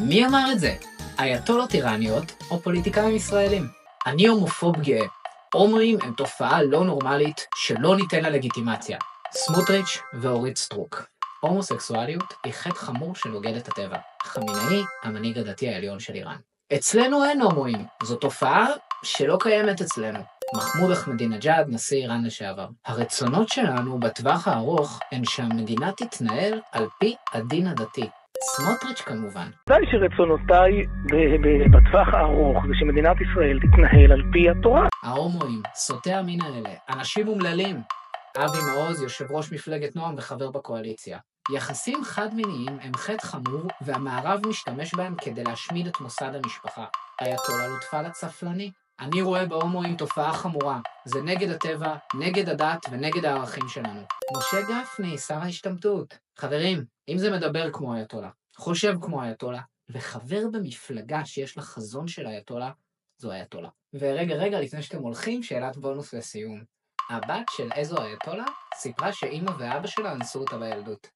מי אמר את זה? אייתולות איראניות או פוליטיקאים ישראלים? אני הומופוב גאה. הומואים הם תופעה לא נורמלית שלא ניתן לה לגיטימציה. סמוטריץ' ואורית סטרוק. הומוסקסואליות היא חטא חמור שנוגד את הטבע. חמינאי, המנהיג הדתי העליון של איראן. אצלנו אין הומואים. זו תופעה שלא קיימת אצלנו. מחמוד אחמדינג'אד, נשיא איראן לשעבר. הרצונות שלנו בטווח הארוך הן שהמדינה תתנהל על פי הדין הדתי. סמוטריץ' כמובן. ודאי שרצונותיי בטווח הארוך זה שמדינת ישראל תתנהל על פי התורה. ההומואים, סוטי המין האלה, אנשים אומללים. אבי מעוז, יושב ראש מפלגת נועם וחבר בקואליציה. יחסים חד-מיניים הם חטא חמור והמערב משתמש בהם כדי להשמיד את מוסד המשפחה. אייתולה לוטפל הצפלני. אני רואה בהומואים תופעה חמורה. זה נגד הטבע, נגד הדת ונגד הערכים שלנו. משה גפני, שר ההשתמטות. חברים, אם זה מדבר כמו אייתולה, חושב כמו אייתולה, וחבר במפלגה שיש לה חזון של אייתולה, זו אייתולה. ורגע, לפני שאתם הולכים, שאלת בונוס לסיום. הבת של איזו אייתולה סיפרה שאמא ואבא שלה אנסו אותה בילדות.